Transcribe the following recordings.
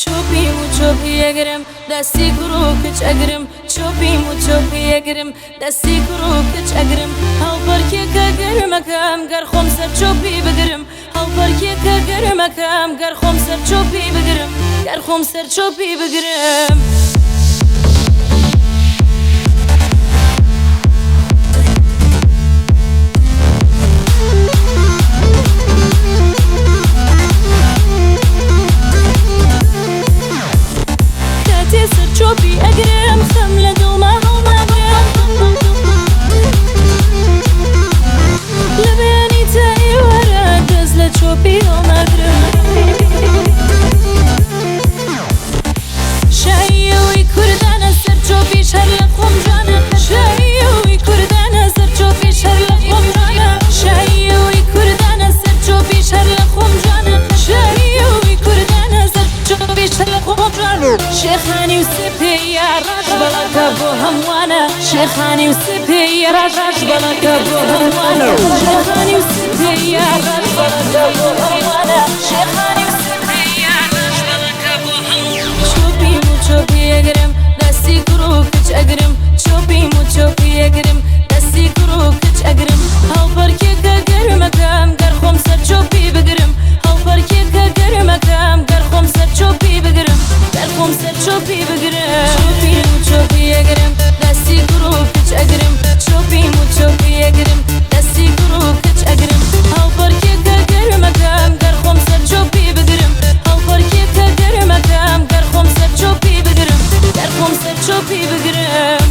چوبیم و چوبی اگرم دستی کرو کچ اگرم چوبیم و چوبی اگرم دستی کرو کچ اگرم هاو برکی که گرمکم گر خم سر چوبی بگرم هاو برکی که گرمکم گر خم سر چوبی بگرم گر خم سر چوبی بگرم چوبی اگرم خم لدو ما هو مگرم لبینی تایی ورد دز لچوبی هو مگرم شایوی کردن سر چوبی شر لخم جانه شایوی کردن سر چوبی شر لخم جانه شایوی کردن سر چوبی شر لخم جانه شایوی کردن سر چوبی شر لخم جانه شیخانی و سپی راج بلا کبو هموانه شیخانی و سپی راج بلا کبو هموانه شیخانی و سپی راج بلا کبو هموانه شیخانی و سپی راج بلا کبو هموانه چوبیم و چوبی اگرم دستی کرو کچ اگرم چوبیم و چوبی اگرم دستی کرو کچ اگرم هاو برکی که گرمکم گر خم سر چوبی بگرم هاو برکی که گرمکم گر خم سر چوبی بگرم گر خم سر چوبی بگرم چوبیم و چوبی اگرم دستی کرو کچ اگرم چوبیم و چوبی اگرم دستی کرو کچ اگرم هاو برکی که گرمکم گر خم سر چوبی بگرم هاو برکی که گرمکم گر خم سر چوبی بگرم گر خم سر چوبی بگرم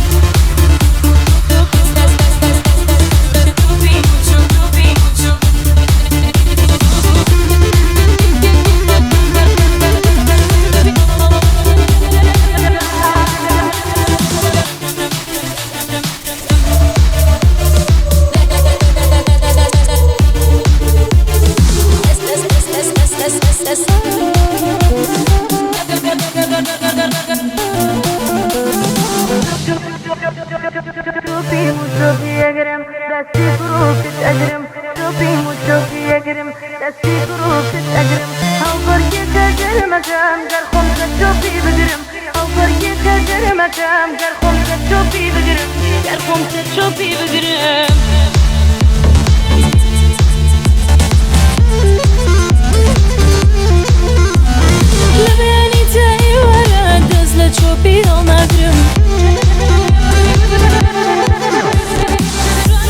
چوبیم و چوبی اگرم دستی کرو کچ اگرم چوبیم و چوبی اگرم دستی کرو کچ اگرم هاو برکی که گرمکم گر خم سر چوبی بگرم هاو برکی که گرمکم گر خم سر چوبی بگرم گر خم سر چوبی بگرم لبینی تایی ورد دز لچوبی هو مگرم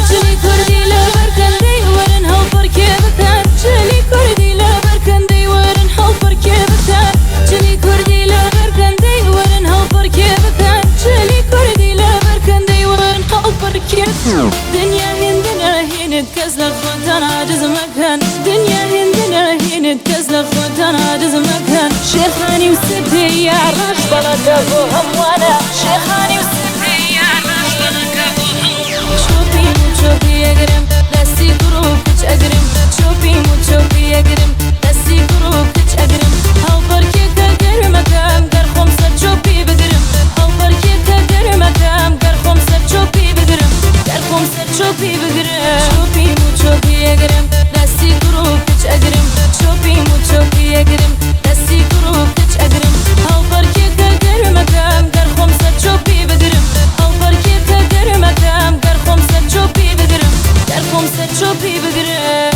جلی کردی لبر کندی ورن هاو برکی بکن جلی کردی لبر کندی ورن هاو برکی بکن جلی کردی لبر کندی ورن هاو برکی بکن جلی کردی لبر کندی ورن هاو برکی بکن دنیا هندنا هینت کس لخوتن عاجز مکن دنیا هندنا هینت کس لخوتن عاجز مکن شیخانی و سپی راج بلا کبو هموانه شیخانی و سپی راج بلا کبو هموانه چوبیم و چوبی اگرم دستی کرو کچ اگرم چوبیم و چوبی اگرم دستی کرو کچ اگرم هاو برکی که گرمکم گر خم سر چوبی بگرم هاو برکی که گرمکم گر خم سر چوبی بگرم گر خم سر چوبی بگرم چوبیم و چوبی اگرم دستی کرو کچ اگرم چوبیم و چوبی اگرم دستی کرو کچ اگرم هاو برکی که گرمکم گر خم سر چوبی بگرم هاو برکی که گرمکم گر خم سر چوبی بگرم گر خم سر چوبی بگرم